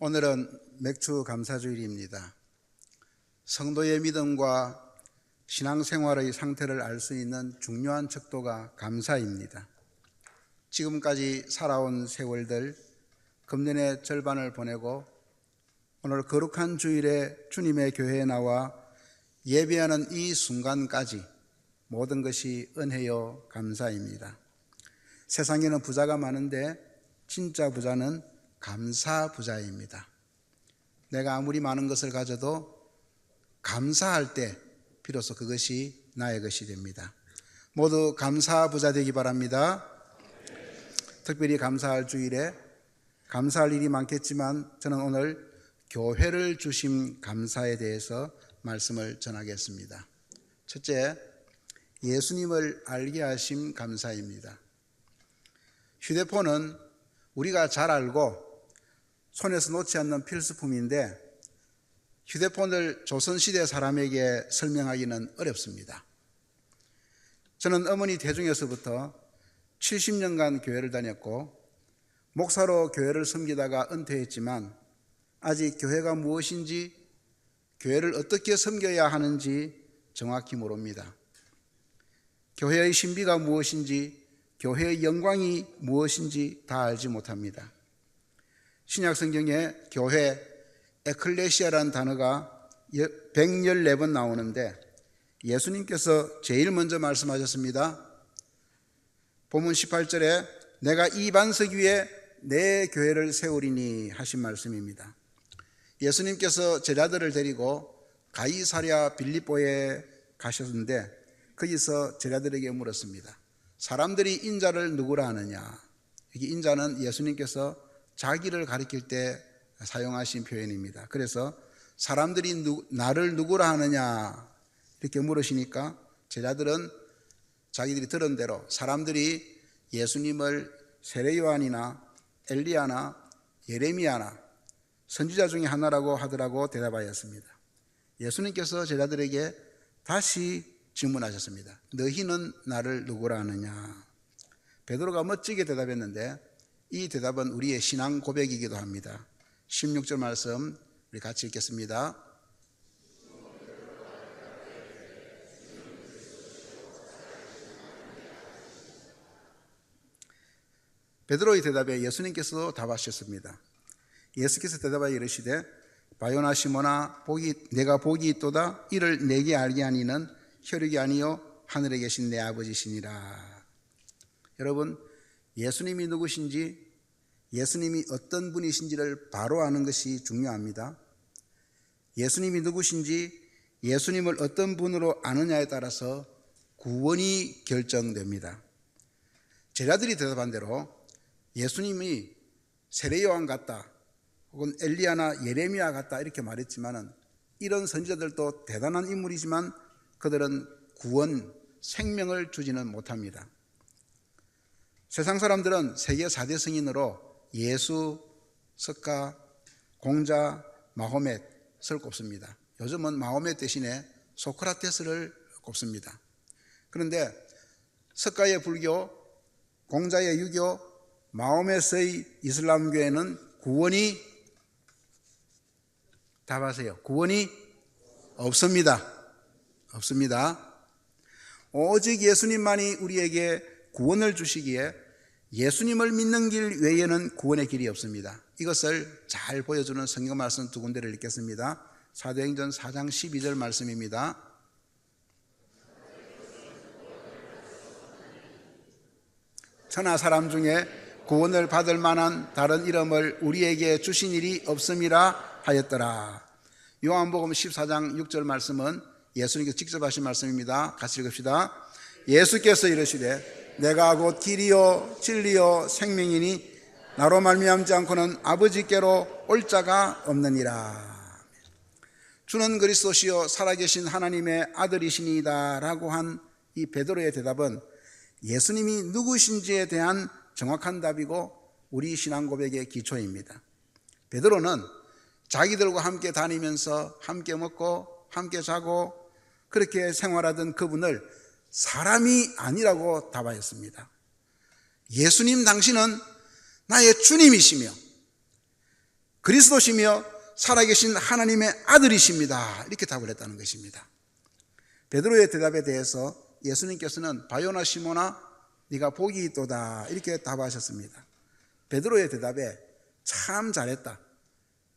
오늘은 맥주 감사주일입니다. 성도의 믿음과 신앙생활의 상태를 알 수 있는 중요한 척도가 감사입니다. 지금까지 살아온 세월들, 금년의 절반을 보내고 오늘 거룩한 주일에 주님의 교회에 나와 예배하는 이 순간까지 모든 것이 은혜요 감사입니다. 세상에는 부자가 많은데 진짜 부자는 감사 부자입니다. 내가 아무리 많은 것을 가져도 감사할 때 비로소 그것이 나의 것이 됩니다. 모두 감사 부자 되기 바랍니다. 특별히 감사할 주일에 감사할 일이 많겠지만 저는 오늘 교회를 주신 감사에 대해서 말씀을 전하겠습니다. 첫째, 예수님을 알게 하심 감사입니다. 휴대폰은 우리가 잘 알고 손에서 놓지 않는 필수품인데 휴대폰을 조선시대 사람에게 설명하기는 어렵습니다. 저는 어머니 대중에서부터 70년간 교회를 다녔고 목사로 교회를 섬기다가 은퇴했지만 아직 교회가 무엇인지, 교회를 어떻게 섬겨야 하는지 정확히 모릅니다. 교회의 신비가 무엇인지, 교회의 영광이 무엇인지 다 알지 못합니다. 신약성경에 교회, 에클레시아라는 단어가 114번 나오는데 예수님께서 제일 먼저 말씀하셨습니다. 본문 18절에 내가 이 반석 위에 내 교회를 세우리니 하신 말씀입니다. 예수님께서 제자들을 데리고 가이사랴 빌립보에 가셨는데 거기서 제자들에게 물었습니다. 사람들이 인자를 누구라 하느냐? 여기 인자는 예수님께서 자기를 가리킬 때 사용하신 표현입니다. 그래서 사람들이 나를 누구라 하느냐 이렇게 물으시니까 제자들은 자기들이 들은 대로 사람들이 예수님을 세례 요한이나 엘리야나 예레미야나 선지자 중에 하나라고 하더라고 대답하였습니다. 예수님께서 제자들에게 다시 질문하셨습니다. 너희는 나를 누구라 하느냐? 베드로가 멋지게 대답했는데 이 대답은 우리의 신앙 고백이기도 합니다. 16절 말씀 우리 같이 읽겠습니다. 베드로의 대답에 예수님께서 답하셨습니다. 예수께서 대답하여 이르시되 바요나 시몬아 내가 복이 있도다. 이를 내게 알게 하니는 혈육이 아니요 하늘에 계신 내 아버지시니라. 여러분, 예수님이 누구신지, 예수님이 어떤 분이신지를 바로 아는 것이 중요합니다. 예수님이 누구신지, 예수님을 어떤 분으로 아느냐에 따라서 구원이 결정됩니다. 제자들이 대답한 대로 예수님이 세례요한 같다 혹은 엘리야나 예레미야 같다 이렇게 말했지만은 이런 선지자들도 대단한 인물이지만 그들은 구원, 생명을 주지는 못합니다. 세상 사람들은 세계 4대 성인으로 예수, 석가, 공자, 마호멧을 꼽습니다. 요즘은 마호멧 대신에 소크라테스를 꼽습니다. 그런데 석가의 불교, 공자의 유교, 마호멧의 이슬람교에는 구원이 답하세요. 구원이 없습니다. 없습니다. 오직 예수님만이 우리에게 구원을 주시기에 예수님을 믿는 길 외에는 구원의 길이 없습니다. 이것을 잘 보여주는 성경 말씀 두 군데를 읽겠습니다. 사도행전 4장 12절 말씀입니다. 천하 사람 중에 구원을 받을 만한 다른 이름을 우리에게 주신 일이 없음이라 하였더라. 요한복음 14장 6절 말씀은 예수님께서 직접 하신 말씀입니다. 같이 읽읍시다. 예수께서 이르시되 내가 곧 길이요 진리요 생명이니 나로 말미암지 않고는 아버지께로 올 자가 없느니라. 주는 그리스도시요 살아계신 하나님의 아들이시니이다 라고 한 이 베드로의 대답은 예수님이 누구신지에 대한 정확한 답이고 우리 신앙 고백의 기초입니다. 베드로는 자기들과 함께 다니면서 함께 먹고 함께 자고 그렇게 생활하던 그분을 사람이 아니라고 답하였습니다. 예수님 당신은 나의 주님이시며 그리스도시며 살아계신 하나님의 아들이십니다. 이렇게 답을 했다는 것입니다. 베드로의 대답에 대해서 예수님께서는 바요나 시몬아 네가 복이 있도다 이렇게 답하셨습니다. 베드로의 대답에 참 잘했다,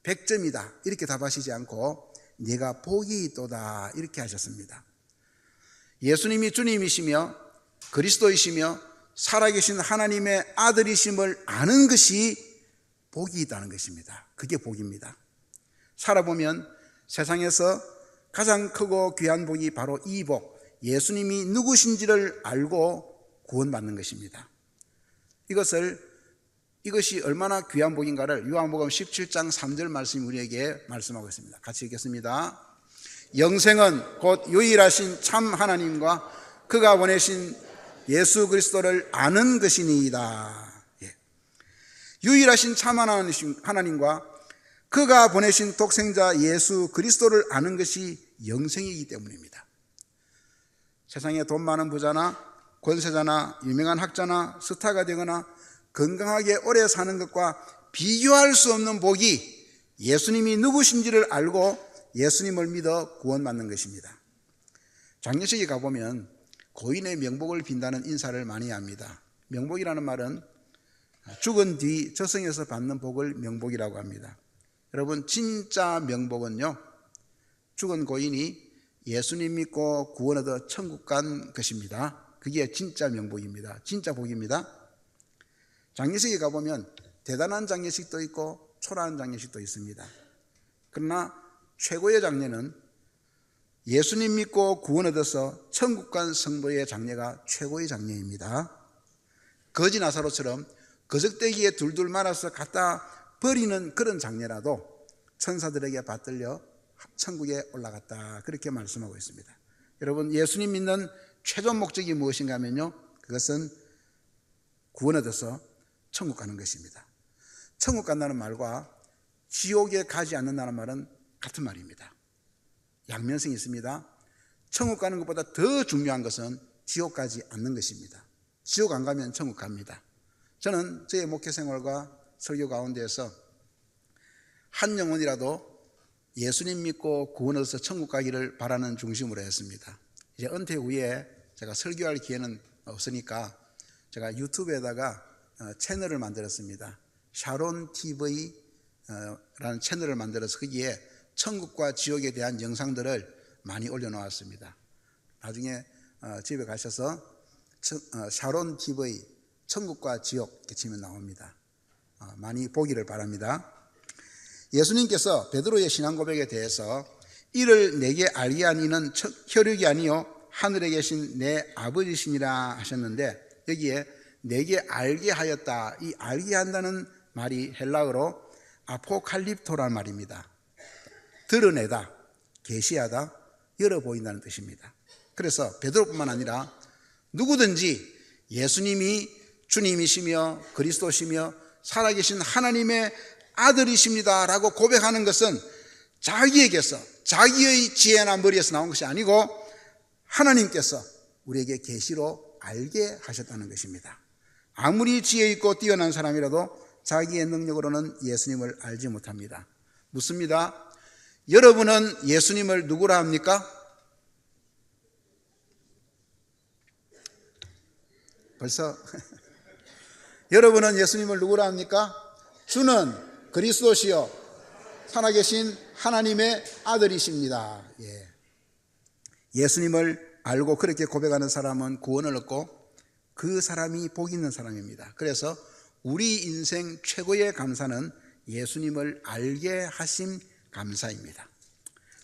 100점이다 이렇게 답하시지 않고 네가 복이 있도다 이렇게 하셨습니다. 예수님이 주님이시며 그리스도이시며 살아계신 하나님의 아들이심을 아는 것이 복이 있다는 것입니다. 그게 복입니다. 살아보면 세상에서 가장 크고 귀한 복이 바로 이 복, 예수님이 누구신지를 알고 구원받는 것입니다. 이것이 얼마나 귀한 복인가를 요한복음 17장 3절 말씀이 우리에게 말씀하고 있습니다. 같이 읽겠습니다. 영생은 곧 유일하신 참 하나님과 그가 보내신 예수 그리스도를 아는 것이니이다. 유일하신 참 하나님과 그가 보내신 독생자 예수 그리스도를 아는 것이 영생이기 때문입니다. 세상에 돈 많은 부자나 권세자나 유명한 학자나 스타가 되거나 건강하게 오래 사는 것과 비교할 수 없는 복이 예수님이 누구신지를 알고 예수님을 믿어 구원받는 것입니다. 장례식에 가보면 고인의 명복을 빈다는 인사를 많이 합니다. 명복이라는 말은 죽은 뒤 저승에서 받는 복을 명복이라고 합니다. 여러분, 진짜 명복은요, 죽은 고인이 예수님 믿고 구원 얻어 천국 간 것입니다. 그게 진짜 명복입니다. 진짜 복입니다. 장례식에 가보면 대단한 장례식도 있고 초라한 장례식도 있습니다. 그러나 최고의 장례는 예수님 믿고 구원 얻어서 천국 간 성도의 장례가 최고의 장례입니다. 거지 나사로처럼 거적대기에 둘둘 말아서 갖다 버리는 그런 장례라도 천사들에게 받들려 천국에 올라갔다, 그렇게 말씀하고 있습니다. 여러분, 예수님 믿는 최종 목적이 무엇인가 하면요, 그것은 구원 얻어서 천국 가는 것입니다. 천국 간다는 말과 지옥에 가지 않는다는 말은 같은 말입니다. 양면성이 있습니다. 천국 가는 것보다 더 중요한 것은 지옥 가지 않는 것입니다. 지옥 안 가면 천국 갑니다. 저는 저의 목회 생활과 설교 가운데에서 한 영혼이라도 예수님 믿고 구원 얻어서 천국 가기를 바라는 중심으로 했습니다. 이제 은퇴 후에 제가 설교할 기회는 없으니까 제가 유튜브에다가 채널을 만들었습니다. 샤론 TV 라는 채널을 만들어서 거기에 천국과 지옥에 대한 영상들을 많이 올려놓았습니다. 나중에 집에 가셔서 샤론 TV 천국과 지옥 이렇게 치면 나옵니다. 많이 보기를 바랍니다. 예수님께서 베드로의 신앙 고백에 대해서 이를 내게 알게 한 이는 혈육이 아니요 하늘에 계신 내 아버지시니라 하셨는데, 여기에 내게 알게 하였다, 이 알게 한다는 말이 헬라어로 아포칼립토라는 말입니다. 드러내다, 계시하다, 열어 보인다는 뜻입니다. 그래서 베드로뿐만 아니라 누구든지 예수님이 주님이시며 그리스도시며 살아계신 하나님의 아들이십니다 라고 고백하는 것은 자기에게서, 자기의 지혜나 머리에서 나온 것이 아니고 하나님께서 우리에게 계시로 알게 하셨다는 것입니다. 아무리 지혜 있고 뛰어난 사람이라도 자기의 능력으로는 예수님을 알지 못합니다. 묻습니다. 여러분은 예수님을 누구라 합니까? 벌써 여러분은 예수님을 누구라 합니까? 주는 그리스도시요 살아계신 하나님의 아들이십니다. 예수님을 알고 그렇게 고백하는 사람은 구원을 얻고 그 사람이 복 있는 사람입니다. 그래서 우리 인생 최고의 감사는 예수님을 알게 하심 감사입니다.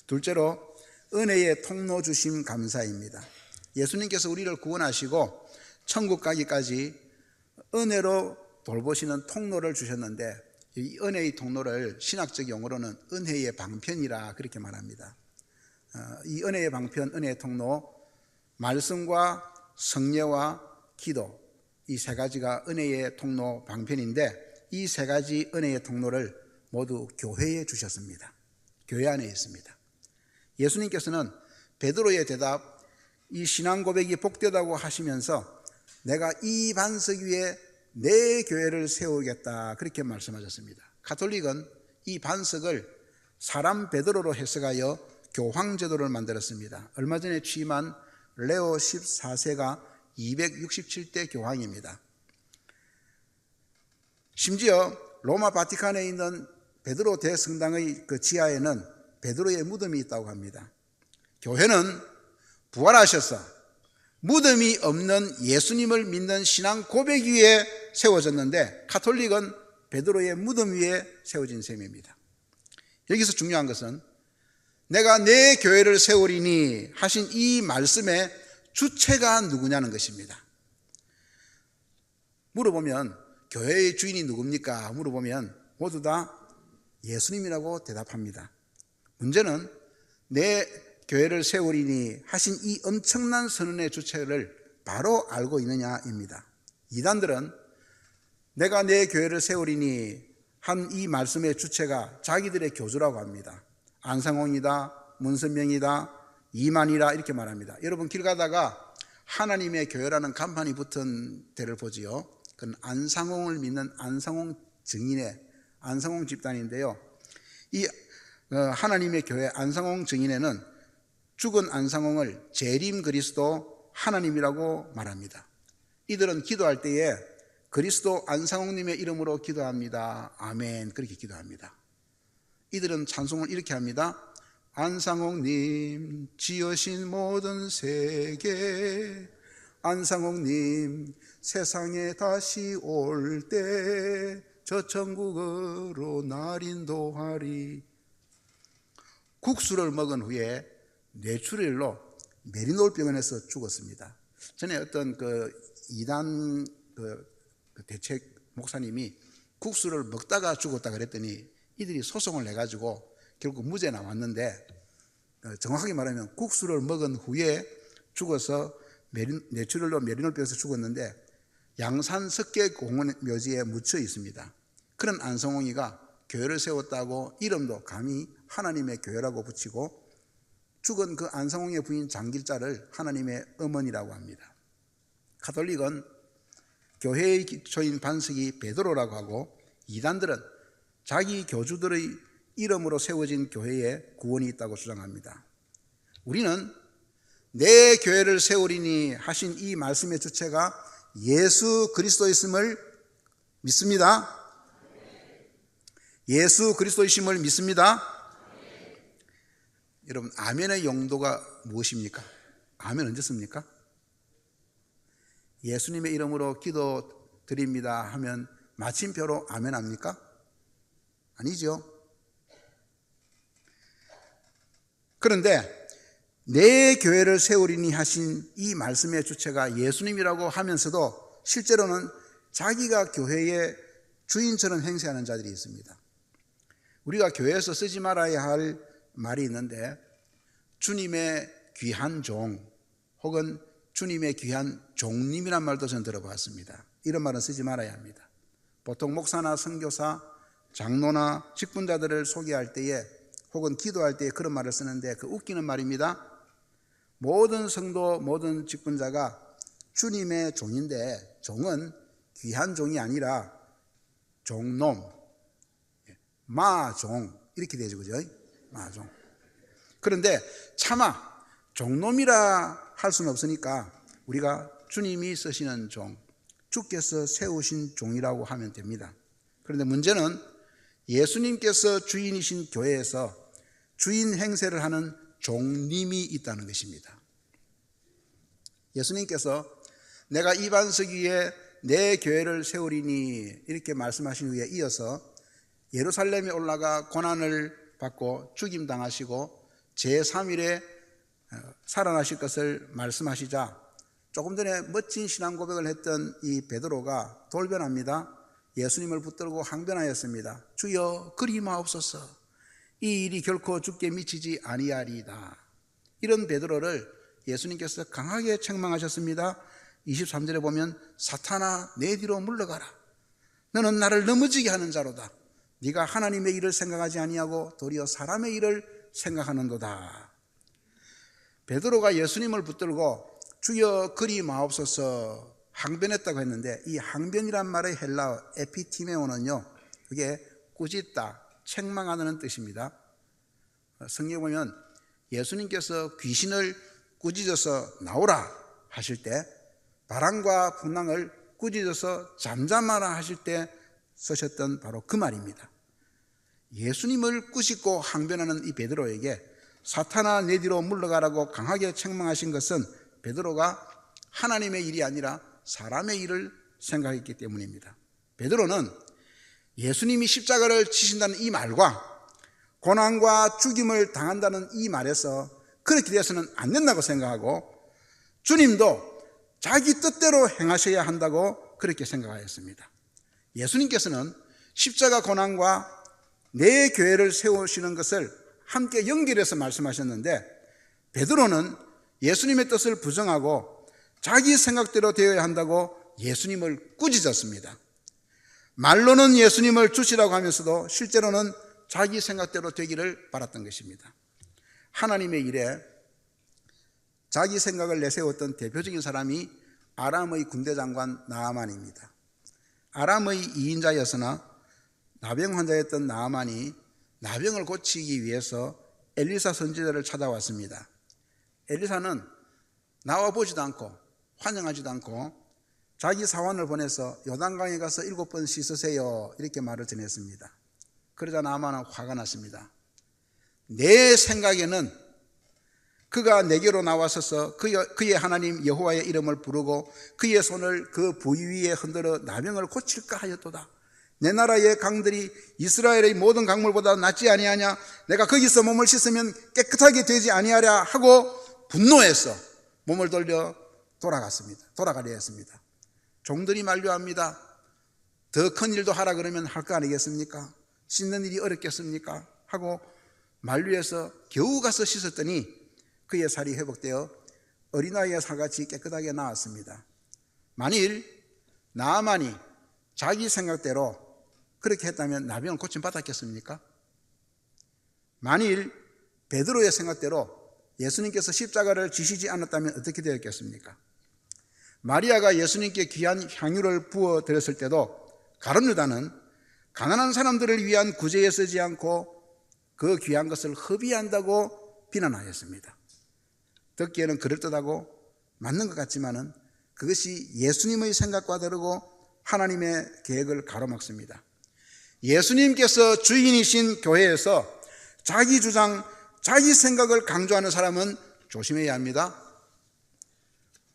둘째로 은혜의 통로 주심 감사입니다. 예수님께서 우리를 구원하시고 천국 가기까지 은혜로 돌보시는 통로를 주셨는데, 이 은혜의 통로를 신학적 용어로는 은혜의 방편이라 그렇게 말합니다. 이 은혜의 방편, 은혜의 통로, 말씀과 성례와 기도, 이 세 가지가 은혜의 통로 방편인데, 이 세 가지 은혜의 통로를 모두 교회에 주셨습니다. 교회 안에 있습니다. 예수님께서는 베드로의 대답, 이 신앙 고백이 복되다고 하시면서 내가 이 반석 위에 내 교회를 세우겠다 그렇게 말씀하셨습니다. 가톨릭은 이 반석을 사람 베드로로 해석하여 교황제도를 만들었습니다. 얼마 전에 취임한 레오 14세가 267대 교황입니다. 심지어 로마 바티칸에 있는 베드로 대성당의 그 지하에는 베드로의 무덤이 있다고 합니다. 교회는 부활하셔서 무덤이 없는 예수님을 믿는 신앙 고백 위에 세워졌는데, 가톨릭은 베드로의 무덤 위에 세워진 셈입니다. 여기서 중요한 것은 내가 내 교회를 세우리니 하신 이 말씀의 주체가 누구냐는 것입니다. 물어보면 교회의 주인이 누굽니까? 물어보면 모두 다 예수님이라고 대답합니다. 문제는 내 교회를 세우리니 하신 이 엄청난 선언의 주체를 바로 알고 있느냐입니다. 이단들은 내가 내 교회를 세우리니 한 이 말씀의 주체가 자기들의 교주라고 합니다. 안상홍이다, 문선명이다, 이만이라 이렇게 말합니다. 여러분 길 가다가 하나님의 교회라는 간판이 붙은 데를 보지요. 그건 안상홍을 믿는 안상홍 증인의 안상홍 집단인데요. 이 하나님의 교회 안상홍 증인회는 죽은 안상홍을 재림 그리스도 하나님이라고 말합니다. 이들은 기도할 때에 그리스도 안상홍님의 이름으로 기도합니다. 아멘. 그렇게 기도합니다. 이들은 찬송을 이렇게 합니다. 안상홍님 지으신 모든 세계, 안상홍님 세상에 다시 올 때 저 천국으로 날 인도하리. 국수를 먹은 후에 뇌출혈로 메리놀 병원에서 죽었습니다. 전에 어떤 그 이단 그 대책 목사님이 국수를 먹다가 죽었다 그랬더니 이들이 소송을 내가지고 결국 무죄 나왔는데, 정확하게 말하면 국수를 먹은 후에 죽어서 뇌출혈로 메리놀 병에서 죽었는데 양산 석계공원 묘지에 묻혀 있습니다. 그런 안성홍이가 교회를 세웠다고 이름도 감히 하나님의 교회라고 붙이고, 죽은 그 안성홍의 부인 장길자를 하나님의 어머니라고 합니다. 가톨릭은 교회의 기초인 반석이 베드로라고 하고, 이단들은 자기 교주들의 이름으로 세워진 교회에 구원이 있다고 주장합니다. 우리는 내 교회를 세우리니 하신 이 말씀의 주체가 예수 그리스도이심을 믿습니다. 예수 그리스도이심을 믿습니다. 여러분, 아멘의 용도가 무엇입니까? 아멘 언제 씁니까? 예수님의 이름으로 기도 드립니다 하면 마침표로 아멘 합니까? 아니죠. 그런데 내 교회를 세우리니 하신 이 말씀의 주체가 예수님이라고 하면서도 실제로는 자기가 교회의 주인처럼 행세하는 자들이 있습니다. 우리가 교회에서 쓰지 말아야 할 말이 있는데, 주님의 귀한 종 혹은 주님의 귀한 종님이란 말도 저는 들어봤습니다. 이런 말은 쓰지 말아야 합니다. 보통 목사나 선교사, 장로나 직분자들을 소개할 때에 혹은 기도할 때에 그런 말을 쓰는데, 그 웃기는 말입니다. 모든 성도, 모든 직분자가 주님의 종인데 종은 귀한 종이 아니라 종놈, 마종 이렇게 되죠, 그죠? 마종. 그런데 차마 종놈이라 할 수는 없으니까 우리가 주님이 쓰시는 종, 주께서 세우신 종이라고 하면 됩니다. 그런데 문제는 예수님께서 주인이신 교회에서 주인 행세를 하는 종님이 있다는 것입니다. 예수님께서 내가 이 반석 위에 내 교회를 세우리니 이렇게 말씀하신 후에 이어서 예루살렘에 올라가 고난을 받고 죽임당하시고 제3일에 살아나실 것을 말씀하시자, 조금 전에 멋진 신앙 고백을 했던 이 베드로가 돌변합니다. 예수님을 붙들고 항변하였습니다. 주여 그리 마옵소서, 이 일이 결코 주께 미치지 아니하리이다. 이런 베드로를 예수님께서 강하게 책망하셨습니다. 23절에 보면 사탄아 내 뒤로 물러가라, 너는 나를 넘어지게 하는 자로다. 네가 하나님의 일을 생각하지 아니하고 도리어 사람의 일을 생각하는도다. 베드로가 예수님을 붙들고 주여 그리 마옵소서 항변했다고 했는데, 이 항변이란 말의 헬라어 에피티메오는요, 그게 꾸짖다, 책망하는 뜻입니다. 성경에 보면 예수님께서 귀신을 꾸짖어서 나오라 하실 때, 바람과 풍랑을 꾸짖어서 잠잠하라 하실 때 쓰셨던 바로 그 말입니다. 예수님을 꾸짖고 항변하는 이 베드로에게 사탄아 내 뒤로 물러가라고 강하게 책망하신 것은 베드로가 하나님의 일이 아니라 사람의 일을 생각했기 때문입니다. 베드로는 예수님이 십자가를 지신다는 이 말과 고난과 죽임을 당한다는 이 말에서 그렇게 돼서는 안 된다고 생각하고, 주님도 자기 뜻대로 행하셔야 한다고 그렇게 생각하였습니다. 예수님께서는 십자가 고난과 내 교회를 세우시는 것을 함께 연결해서 말씀하셨는데, 베드로는 예수님의 뜻을 부정하고 자기 생각대로 되어야 한다고 예수님을 꾸짖었습니다. 말로는 예수님을 주시라고 하면서도 실제로는 자기 생각대로 되기를 바랐던 것입니다. 하나님의 일에 자기 생각을 내세웠던 대표적인 사람이 아람의 군대장관 나아만입니다. 아람의 2인자였으나 나병 환자였던 나아만이 나병을 고치기 위해서 엘리사 선지자를 찾아왔습니다. 엘리사는 나와보지도 않고 환영하지도 않고 자기 사원을 보내서 요단강에 가서 7번 씻으세요 이렇게 말을 전했습니다. 그러자 나아만은 화가 났습니다. 내 생각에는 그가 내게로 나와서서 그의 하나님 여호와의 이름을 부르고 그의 손을 그 부위 위에 흔들어 나병을 고칠까 하였도다. 내 나라의 강들이 이스라엘의 모든 강물보다 낫지 아니하냐? 내가 거기서 몸을 씻으면 깨끗하게 되지 아니하랴 하고 분노해서 몸을 돌려 돌아가려 했습니다. 종들이 만류합니다. 더 큰 일도 하라 그러면 할 거 아니겠습니까? 씻는 일이 어렵겠습니까? 하고 만류해서 겨우 가서 씻었더니 그의 살이 회복되어 어린아이의 살같이 깨끗하게 나았습니다. 만일 나아만이 자기 생각대로 그렇게 했다면 나병을 고침받았겠습니까? 만일 베드로의 생각대로 예수님께서 십자가를 지시지 않았다면 어떻게 되었겠습니까? 마리아가 예수님께 귀한 향유를 부어드렸을 때도 가룟 유다는 가난한 사람들을 위한 구제에 쓰지 않고 그 귀한 것을 허비한다고 비난하였습니다. 듣기에는 그럴듯하고 맞는 것 같지만은 그것이 예수님의 생각과 다르고 하나님의 계획을 가로막습니다. 예수님께서 주인이신 교회에서 자기 주장, 자기 생각을 강조하는 사람은 조심해야 합니다.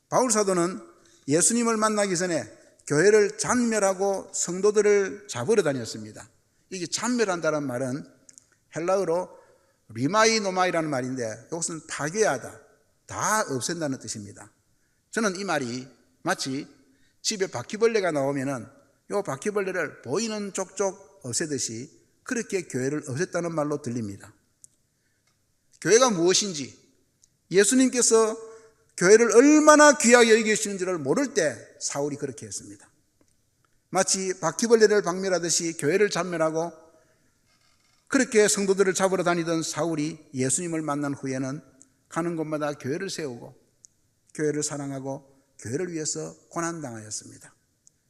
바울 사도는 예수님을 만나기 전에 교회를 잔멸하고 성도들을 잡으러 다녔습니다. 이게 잔멸한다는 말은 헬라어로 리마이노마이라는 말인데 이것은 파괴하다, 다 없앤다는 뜻입니다. 저는 이 말이 마치 집에 바퀴벌레가 나오면은 이 바퀴벌레를 보이는 족족 없애듯이 그렇게 교회를 없앴다는 말로 들립니다. 교회가 무엇인지, 예수님께서 교회를 얼마나 귀하게 여기시는지를 모를 때 사울이 그렇게 했습니다. 마치 바퀴벌레를 박멸하듯이 교회를 잔멸하고 그렇게 성도들을 잡으러 다니던 사울이 예수님을 만난 후에는 가는 곳마다 교회를 세우고 교회를 사랑하고 교회를 위해서 고난당하였습니다.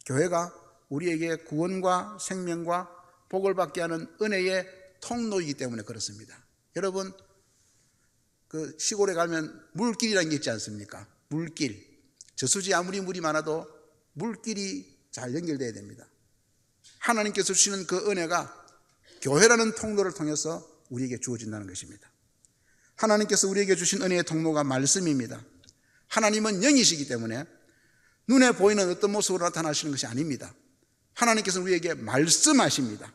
교회가 우리에게 구원과 생명과 복을 받게 하는 은혜의 통로이기 때문에 그렇습니다. 여러분, 그 시골에 가면 물길이라는 게 있지 않습니까? 물길. 저수지 아무리 물이 많아도 물길이 잘 연결되어야 됩니다. 하나님께서 주시는 그 은혜가 교회라는 통로를 통해서 우리에게 주어진다는 것입니다. 하나님께서 우리에게 주신 은혜의 통로가 말씀입니다. 하나님은 영이시기 때문에 눈에 보이는 어떤 모습으로 나타나시는 것이 아닙니다. 하나님께서 우리에게 말씀하십니다.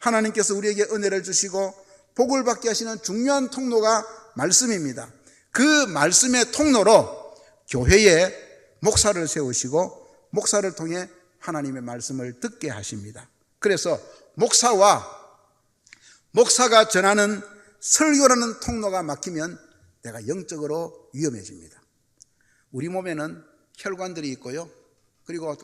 하나님께서 우리에게 은혜를 주시고 복을 받게 하시는 중요한 통로가 말씀입니다. 그 말씀의 통로로 교회에 목사를 세우시고 목사를 통해 하나님의 말씀을 듣게 하십니다. 그래서 목사가 전하는 설교라는 통로가 막히면 내가 영적으로 위험해집니다. 우리 몸에는 혈관들이 있고요, 그리고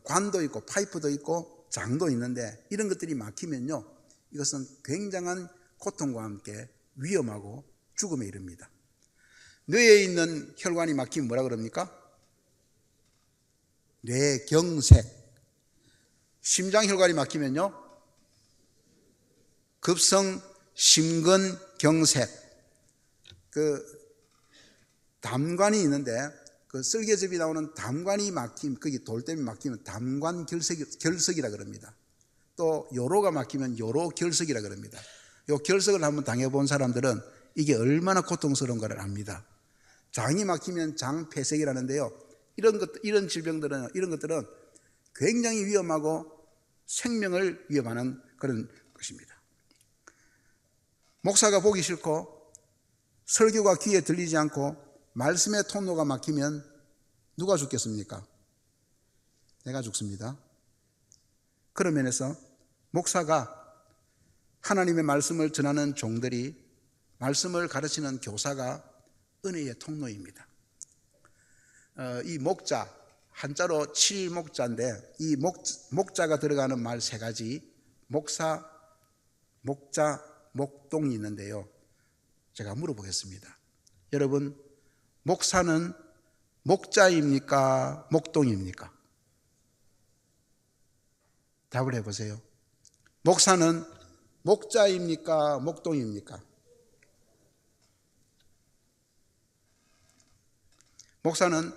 관도 있고 파이프도 있고 장도 있는데 이런 것들이 막히면요, 이것은 굉장한 고통과 함께 위험하고 죽음에 이릅니다. 뇌에 있는 혈관이 막히면 뭐라 그럽니까? 뇌경색. 심장 혈관이 막히면요, 급성 심근경색, 담관이 있는데 그 쓸개즙이 나오는 담관이 막힘, 거기 돌 때문에 막히면 담관결석이라 그럽니다. 또 요로가 막히면 요로결석이라 그럽니다. 요 결석을 한번 당해본 사람들은 이게 얼마나 고통스러운가를 압니다. 장이 막히면 장폐색이라는데요. 이런 질병들은, 이런 것들은 굉장히 위험하고 생명을 위협하는 그런 것입니다. 목사가 보기 싫고 설교가 귀에 들리지 않고 말씀의 통로가 막히면 누가 죽겠습니까? 내가 죽습니다. 그런 면에서 목사가, 하나님의 말씀을 전하는 종들이, 말씀을 가르치는 교사가 은혜의 통로입니다. 이 목자, 한자로 칠목자인데 이 목자가 들어가는 말 세 가지, 목사, 목자, 목동이 있는데요. 제가 물어보겠습니다. 여러분, 목사는 목자입니까? 목동입니까? 답을 해보세요. 목사는 목자입니까? 목동입니까? 목사는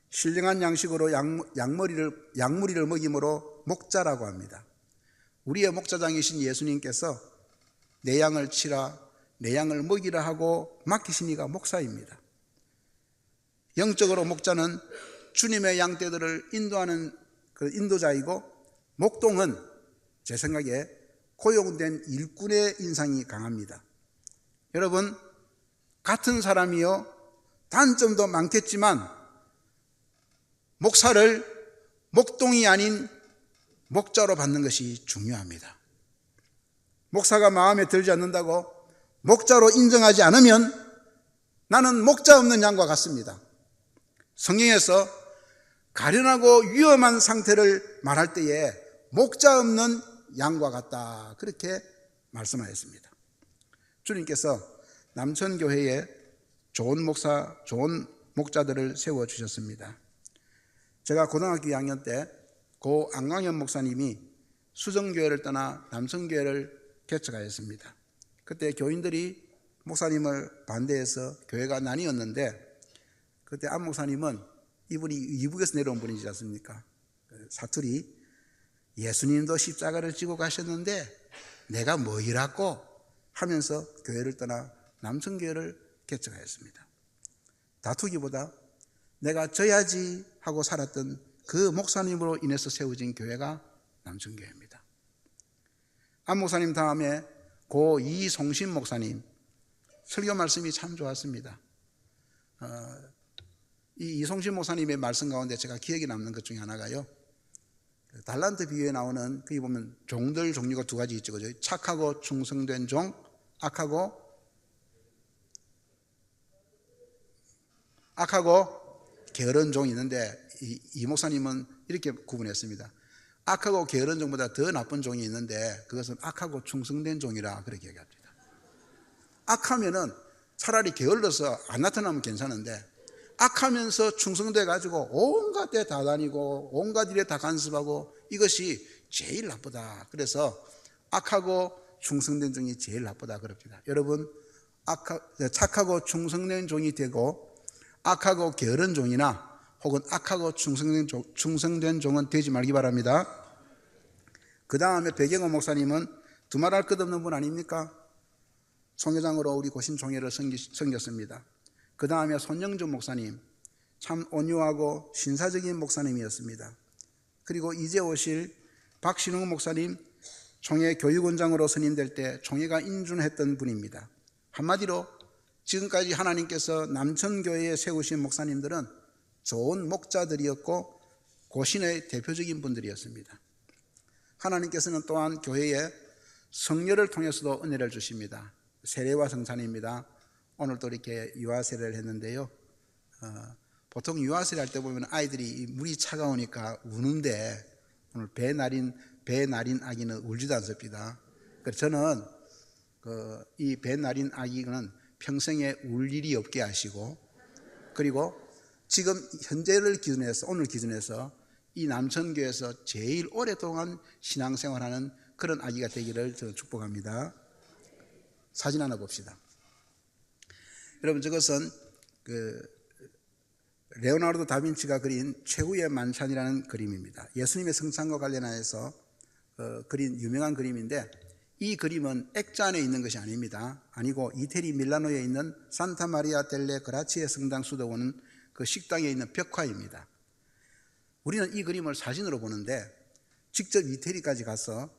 신령한 양식으로 양무리를 먹임으로 목자라고 합니다. 우리의 목자장이신 예수님께서 내 양을 치라, 내 양을 먹이라 하고 맡기신 이가 목사입니다. 영적으로 목자는 주님의 양떼들을 인도하는 그 인도자이고, 목동은 제 생각에 고용된 일꾼의 인상이 강합니다. 여러분, 같은 사람이요, 단점도 많겠지만 목사를 목동이 아닌 목자로 받는 것이 중요합니다. 목사가 마음에 들지 않는다고 목자로 인정하지 않으면 나는 목자 없는 양과 같습니다. 성경에서 가련하고 위험한 상태를 말할 때에 목자 없는 양과 같다, 그렇게 말씀하였습니다. 주님께서 남천교회에 좋은 목사, 좋은 목자들을 세워주셨습니다. 제가 고등학교 2학년 때 고 안광현 목사님이 수정교회를 떠나 남천교회를 개척하였습니다. 그때 교인들이 목사님을 반대해서 교회가 나뉘었는데, 그때 안 목사님은, 이분이 이북에서 내려온 분이지 않습니까? 사투리, 예수님도 십자가를 지고 가셨는데 내가 뭐이라고 하면서 교회를 떠나 남천교회를 개척하였습니다. 다투기보다 내가 져야지 하고 살았던 그 목사님으로 인해서 세워진 교회가 남천교회입니다. 안 목사님 다음에 고 이송신 목사님, 설교 말씀이 참 좋았습니다. 이 이송신 목사님의 말씀 가운데 제가 기억에 남는 것 중에 하나가요, 달란트 비유에 나오는, 거기 보면 종들 종류가 두 가지 있죠, 그죠? 착하고 충성된 종, 악하고 게으른 종이 있는데, 이 목사님은 이렇게 구분했습니다. 악하고 게으른 종보다 더 나쁜 종이 있는데 그것은 악하고 충성된 종이라 그렇게 얘기합니다. 악하면은 차라리 게을러서 안 나타나면 괜찮은데, 악하면서 충성돼 가지고 온갖 데 다 다니고 온갖 일에 다 간섭하고, 이것이 제일 나쁘다. 그래서 악하고 충성된 종이 제일 나쁘다 그럽니다. 여러분, 착하고 충성된 종이 되고 악하고 게으른 종이나 혹은 악하고 충성된 종은 되지 말기 바랍니다. 그 다음에 배경호 목사님은 두말할 것 없는 분 아닙니까? 총회장으로 우리 고신총회를 섬겼습니다. 그 다음에 손영준 목사님, 참 온유하고 신사적인 목사님이었습니다. 그리고 이제 오실 박신웅 목사님, 총회 교육원장으로 선임될 때 총회가 인준했던 분입니다. 한마디로 지금까지 하나님께서 남천교회에 세우신 목사님들은 좋은 목자들이었고 고신의 대표적인 분들이었습니다. 하나님께서는 또한 교회에 성녀를 통해서도 은혜를 주십니다. 세례와 성찬입니다. 오늘도 이렇게 유아세례를 했는데요, 보통 유아세례 할 때 보면 아이들이 물이 차가우니까 우는데, 오늘 배 나린 아기는 울지도 않습니다. 그래서 저는 이 배 나린 아기는 평생에 울 일이 없게 하시고, 그리고 지금 현재를 기준해서, 오늘 기준해서 이 남천교회에서 제일 오랫동안 신앙생활하는 그런 아기가 되기를 저는 축복합니다. 사진 하나 봅시다. 여러분, 저것은 레오나르도 다빈치가 그린 최후의 만찬이라는 그림입니다. 예수님의 성찬과 관련해서 그린 유명한 그림인데, 이 그림은 액자 안에 있는 것이 아니고 이태리 밀라노에 있는 산타 마리아 델레 그라치에 성당 수도원은 그 식당에 있는 벽화입니다. 우리는 이 그림을 사진으로 보는데 직접 이태리까지 가서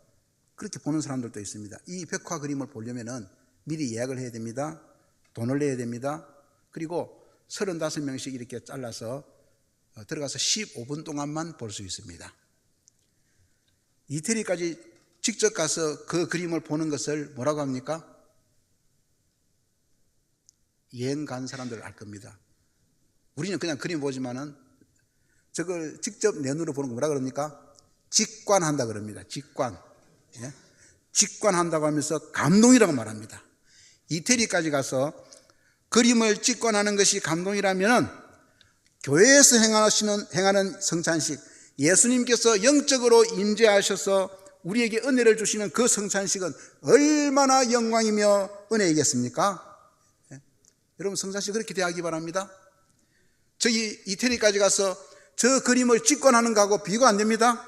그렇게 보는 사람들도 있습니다. 이 벽화 그림을 보려면은 미리 예약을 해야 됩니다. 돈을 내야 됩니다. 그리고 35명씩 이렇게 잘라서 들어가서 15분 동안만 볼 수 있습니다. 이태리까지 직접 가서 그 그림을 보는 것을 뭐라고 합니까? 여행 간 사람들 알 겁니다. 우리는 그냥 그림 보지만은 저걸 직접 내 눈으로 보는 거 뭐라 그럽니까? 직관한다 그럽니다. 직관. 예? 직관한다고 하면서 감동이라고 말합니다. 이태리까지 가서 그림을 직관하는 것이 감동이라면은 교회에서 행하는 성찬식, 예수님께서 영적으로 임재하셔서 우리에게 은혜를 주시는 그 성찬식은 얼마나 영광이며 은혜이겠습니까? 예? 여러분, 성찬식 그렇게 대하기 바랍니다. 저기 이태리까지 가서 저 그림을 직관하는 거하고 비교가 안 됩니다.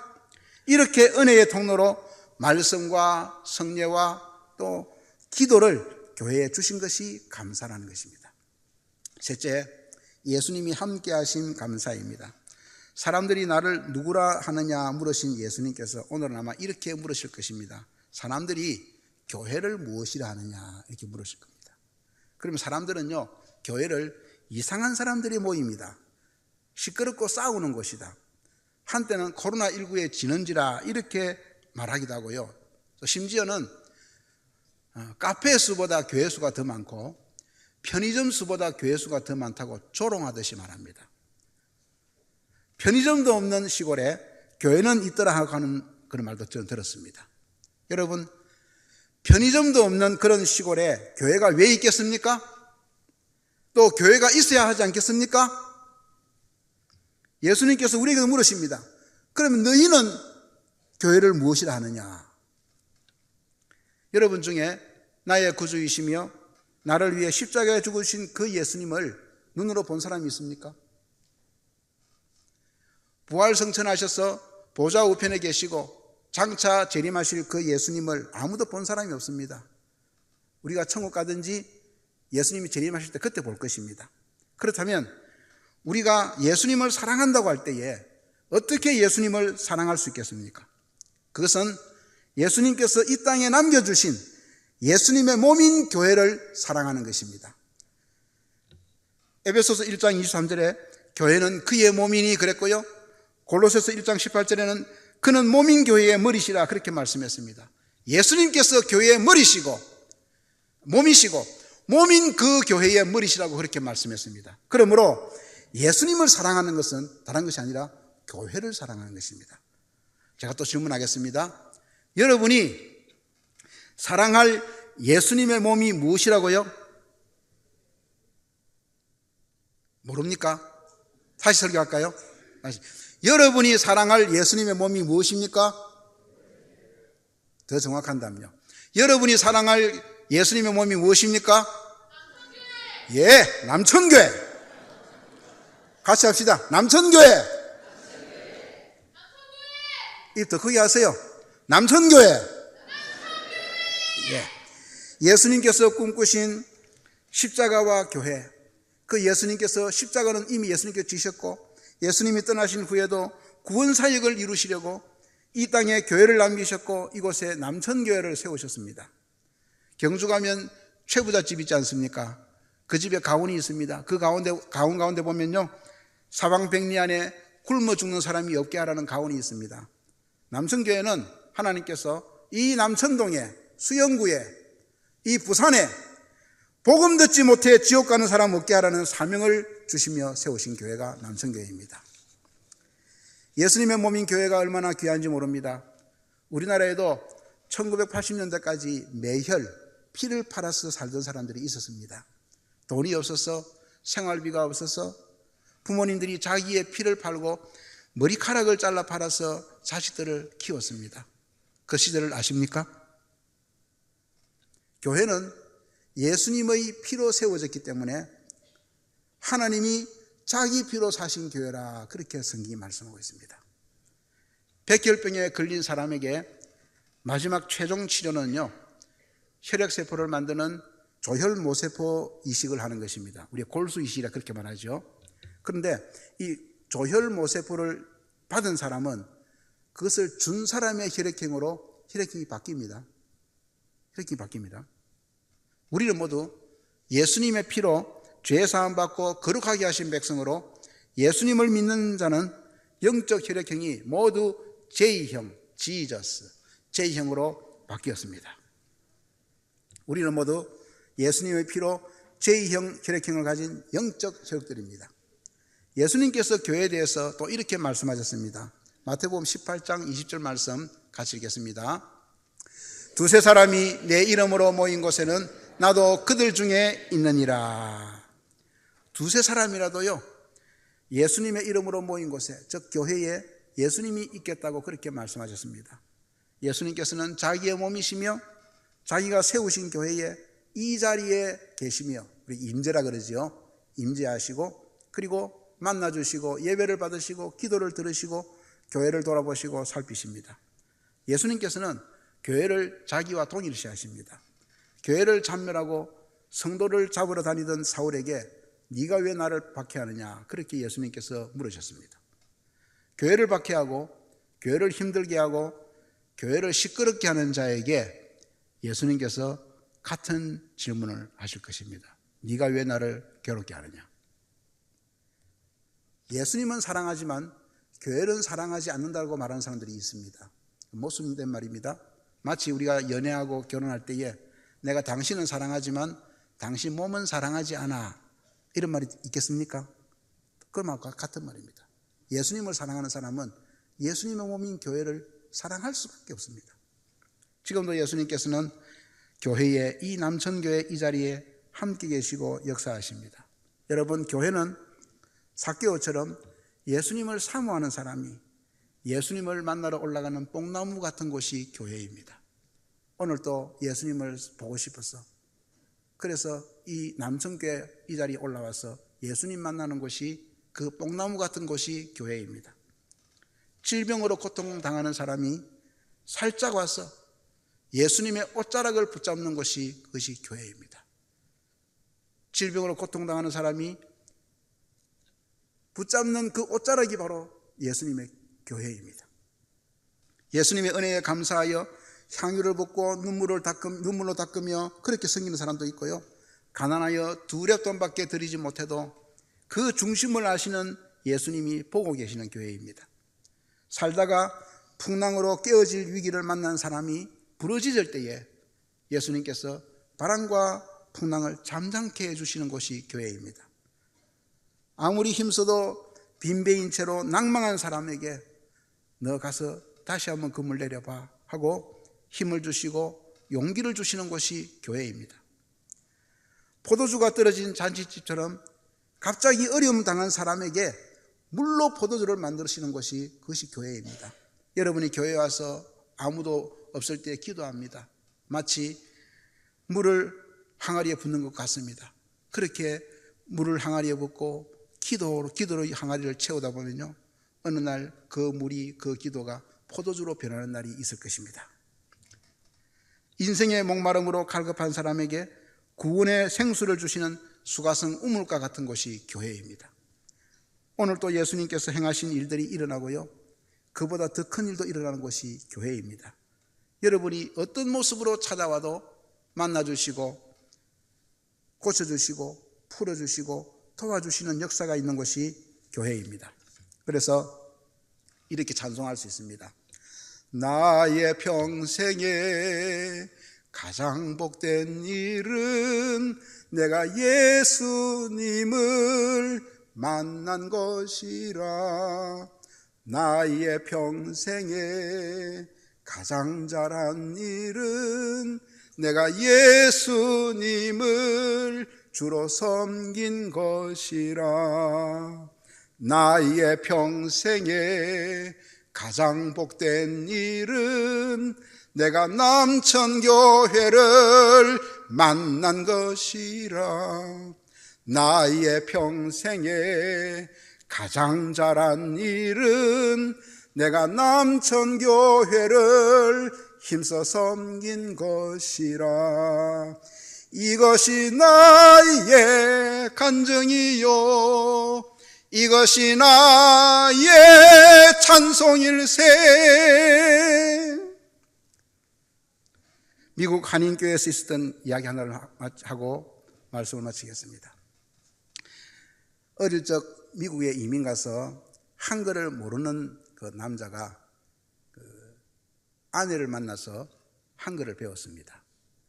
이렇게 은혜의 통로로 말씀과 성례와 또 기도를 교회에 주신 것이 감사라는 것입니다. 셋째, 예수님이 함께 하신 감사입니다. 사람들이 나를 누구라 하느냐 물으신 예수님께서 오늘은 아마 이렇게 물으실 것입니다. 사람들이 교회를 무엇이라 하느냐 이렇게 물으실 겁니다. 그러면 사람들은요, 교회를 이상한 사람들이 모입니다. 시끄럽고 싸우는 곳이다. 한때는 코로나19의 진원지라 이렇게 말하기도 하고요. 심지어는 카페 수보다 교회 수가 더 많고 편의점 수보다 교회 수가 더 많다고 조롱하듯이 말합니다. 편의점도 없는 시골에 교회는 있더라 하고 하는 그런 말도 저는 들었습니다. 여러분, 편의점도 없는 그런 시골에 교회가 왜 있겠습니까? 또 교회가 있어야 하지 않겠습니까? 예수님께서 우리에게 물으십니다. 그러면 너희는 교회를 무엇이라 하느냐? 여러분 중에 나의 구주이시며 나를 위해 십자가에 죽으신 그 예수님을 눈으로 본 사람이 있습니까? 부활성천하셔서 보좌 우편에 계시고 장차 재림하실 그 예수님을 아무도 본 사람이 없습니다. 우리가 천국 가든지 예수님이 재림하실 때 그때 볼 것입니다. 그렇다면 우리가 예수님을 사랑한다고 할 때에 어떻게 예수님을 사랑할 수 있겠습니까? 그것은 예수님께서 이 땅에 남겨주신 예수님의 몸인 교회를 사랑하는 것입니다. 에베소서 1장 23절에 교회는 그의 몸이니 그랬고요, 골로새서 1장 18절에는 그는 몸인 교회의 머리시라 그렇게 말씀했습니다. 예수님께서 교회의 머리시고 몸이시고 몸인 그 교회의 머리시라고 그렇게 말씀했습니다. 그러므로 예수님을 사랑하는 것은 다른 것이 아니라 교회를 사랑하는 것입니다. 제가 또 질문하겠습니다. 여러분이 사랑할 예수님의 몸이 무엇이라고요? 모릅니까? 다시 설교할까요? 다시. 여러분이 사랑할 예수님의 몸이 무엇입니까? 더 정확한다면요, 여러분이 사랑할 예수님의 몸이 무엇입니까? 예, 남천교회. 같이 합시다. 남천교회. 입 더 크게 하세요. 남천교회. 예. 예수님께서 꿈꾸신 십자가와 교회, 그 예수님께서 십자가는 이미 예수님께서 지셨고 예수님이 떠나신 후에도 구원 사역을 이루시려고 이 땅에 교회를 남기셨고 이곳에 남천교회를 세우셨습니다. 경주 가면 최부잣집 있지 않습니까? 그 집에 가훈이 있습니다. 그 가운 가운데 보면요, 사방백리 안에 굶어 죽는 사람이 없게 하라는 가훈이 있습니다. 남천교회는 하나님께서 이 남천동에, 수영구에, 이 부산에 복음 듣지 못해 지옥 가는 사람 없게 하라는 사명을 주시며 세우신 교회가 남천교회입니다. 예수님의 몸인 교회가 얼마나 귀한지 모릅니다. 우리나라에도 1980년대까지 매혈, 피를 팔아서 살던 사람들이 있었습니다. 돈이 없어서, 생활비가 없어서 부모님들이 자기의 피를 팔고 머리카락을 잘라 팔아서 자식들을 키웠습니다. 그 시절을 아십니까? 교회는 예수님의 피로 세워졌기 때문에 하나님이 자기 피로 사신 교회라, 그렇게 성경이 말씀하고 있습니다. 백혈병에 걸린 사람에게 마지막 최종 치료는요, 혈액세포를 만드는 조혈모세포 이식을 하는 것입니다. 우리가 골수 이식이라 그렇게 말하죠. 그런데 이 조혈모세포를 받은 사람은 그것을 준 사람의 혈액형으로 혈액형이 바뀝니다. 혈액형이 바뀝니다. 우리는 모두 예수님의 피로 죄사함 받고 거룩하게 하신 백성으로 예수님을 믿는 자는 영적 혈액형이 모두 J형, 지저스, J형으로 바뀌었습니다. 우리는 모두 예수님의 피로 J형 혈액형을 가진 영적 혈육들입니다. 예수님께서 교회에 대해서 또 이렇게 말씀하셨습니다. 마태복음 18장 20절 말씀 같이 읽겠습니다. 두세 사람이 내 이름으로 모인 곳에는 나도 그들 중에 있느니라. 두세 사람이라도요, 예수님의 이름으로 모인 곳에, 즉 교회에 예수님이 있겠다고 그렇게 말씀하셨습니다. 예수님께서는 자기의 몸이시며 자기가 세우신 교회에 이 자리에 계시며, 우리 임재라 그러죠. 임재하시고, 그리고 만나주시고 예배를 받으시고 기도를 들으시고 교회를 돌아보시고 살피십니다. 예수님께서는 교회를 자기와 동일시하십니다. 교회를 참멸하고 성도를 잡으러 다니던 사울에게 네가 왜 나를 박해하느냐, 그렇게 예수님께서 물으셨습니다. 교회를 박해하고 교회를 힘들게 하고 교회를 시끄럽게 하는 자에게 예수님께서 같은 질문을 하실 것입니다. 네가 왜 나를 괴롭게 하느냐. 예수님은 사랑하지만 교회는 사랑하지 않는다고 말하는 사람들이 있습니다. 모순된 말입니다. 마치 우리가 연애하고 결혼할 때에 내가 당신은 사랑하지만 당신 몸은 사랑하지 않아, 이런 말이 있겠습니까? 그 말과 같은 말입니다. 예수님을 사랑하는 사람은 예수님의 몸인 교회를 사랑할 수밖에 없습니다. 지금도 예수님께서는 교회에, 이 남천교회 이 자리에 함께 계시고 역사하십니다. 여러분, 교회는 삭개오처럼 예수님을 사모하는 사람이 예수님을 만나러 올라가는 뽕나무 같은 곳이 교회입니다. 오늘도 예수님을 보고 싶어서, 그래서 이 남천교회 이 자리에 올라와서 예수님 만나는 곳이, 그 뽕나무 같은 곳이 교회입니다. 질병으로 고통당하는 사람이 살짝 와서 예수님의 옷자락을 붙잡는 것이, 그것이 교회입니다. 질병으로 고통당하는 사람이 붙잡는 그 옷자락이 바로 예수님의 교회입니다. 예수님의 은혜에 감사하여 향유를 붓고 눈물로 닦으며 그렇게 섬기는 사람도 있고요, 가난하여 두 렙돈밖에 드리지 못해도 그 중심을 아시는 예수님이 보고 계시는 교회입니다. 살다가 풍랑으로 깨어질 위기를 만난 사람이 부러지질 때에 예수님께서 바람과 풍랑을 잠잠케 해주시는 곳이 교회입니다. 아무리 힘써도 빈배인 채로 낭망한 사람에게 너 가서 다시 한번 금을 내려봐 하고 힘을 주시고 용기를 주시는 곳이 교회입니다. 포도주가 떨어진 잔치집처럼 갑자기 어려움 당한 사람에게 물로 포도주를 만드시는 것이, 그것이 교회입니다. 여러분이 교회에 와서 아무도 없을 때 기도합니다. 마치 물을 항아리에 붓는 것 같습니다. 그렇게 물을 항아리에 붓고 기도로 항아리를 채우다 보면요, 어느 날 그 물이, 그 기도가 포도주로 변하는 날이 있을 것입니다. 인생의 목마름으로 갈급한 사람에게 구원의 생수를 주시는 수가성 우물가 같은 곳이 교회입니다. 오늘 또 예수님께서 행하신 일들이 일어나고요, 그보다 더 큰 일도 일어나는 곳이 교회입니다. 여러분이 어떤 모습으로 찾아와도 만나주시고 고쳐주시고 풀어주시고 도와주시는 역사가 있는 곳이 교회입니다. 그래서 이렇게 찬송할 수 있습니다. 나의 평생에 가장 복된 일은 내가 예수님을 만난 것이라. 나의 평생에 가장 잘한 일은 내가 예수님을 주로 섬긴 것이라. 나의 평생에 가장 복된 일은 내가 남천교회를 만난 것이라. 나의 평생에 가장 잘한 일은 내가 남천교회를 힘써 섬긴 것이라. 이것이 나의 간증이요, 이것이 나의 찬송일세. 미국 한인교회에서 있었던 이야기 하나를 하고 말씀을 마치겠습니다. 어릴 적 미국에 이민 가서 한글을 모르는 그 남자가 아내를 만나서 한글을 배웠습니다.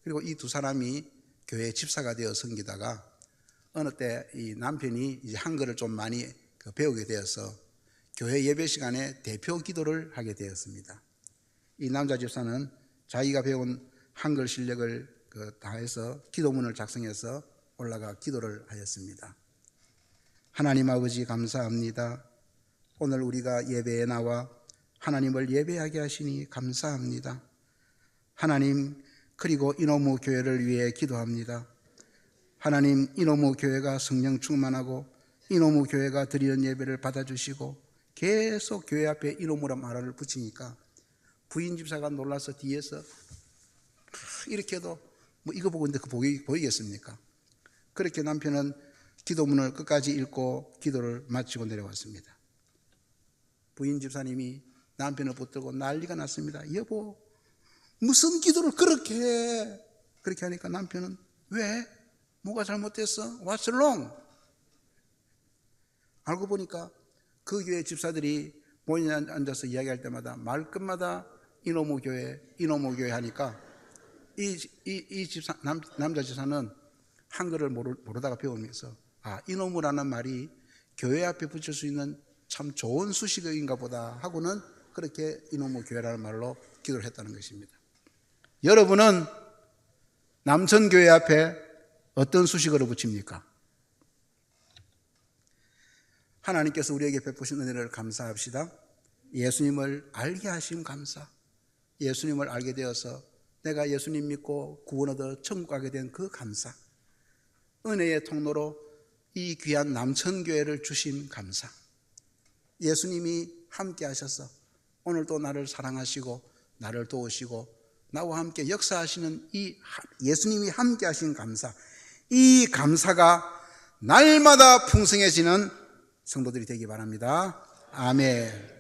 그리고 이 두 사람이 교회 집사가 되어 섬기다가 어느 때 이 남편이 이제 한글을 좀 많이 배우게 되어서 교회 예배 시간에 대표 기도를 하게 되었습니다. 이 남자 집사는 자기가 배운 한글 실력을 다해서 기도문을 작성해서 올라가 기도를 하였습니다. 하나님 아버지, 감사합니다. 오늘 우리가 예배에 나와 하나님을 예배하게 하시니 감사합니다. 하나님, 그리고 이노무 교회를 위해 기도합니다. 하나님, 이노무 교회가 성령 충만하고 이노무 교회가 드리는 예배를 받아주시고 계속 교회 앞에 이노무란 말을 붙이니까 부인 집사가 놀라서 뒤에서 이렇게 해도 뭐 이거 보고 있는데 보이겠습니까? 그렇게 남편은 기도문을 끝까지 읽고 기도를 마치고 내려왔습니다. 부인 집사님이 남편을 붙들고 난리가 났습니다. 여보, 무슨 기도를 그렇게 해? 그렇게 하니까 남편은 왜? 뭐가 잘못됐어? What's wrong? 알고 보니까 그 교회 집사들이 본인이 앉아서 이야기할 때마다 말끝마다 이노무 교회 하니까 이 집사, 남자 집사는 한글을 모르다가 배우면서 이노무라는 말이 교회 앞에 붙일 수 있는 참 좋은 수식어인가 보다 하고는 그렇게 이노무 교회라는 말로 기도를 했다는 것입니다. 여러분은 남천교회 앞에 어떤 수식어를 붙입니까? 하나님께서 우리에게 베푸신 은혜를 감사합시다. 예수님을 알게 하심 감사. 예수님을 알게 되어서 내가 예수님 믿고 구원 얻어 천국 가게 된 그 감사. 은혜의 통로로 이 귀한 남천교회를 주심 감사. 예수님이 함께 하셔서 오늘도 나를 사랑하시고 나를 도우시고 나와 함께 역사하시는 이 예수님이 함께 하신 감사. 이 감사가 날마다 풍성해지는 성도들이 되기 바랍니다. 아멘.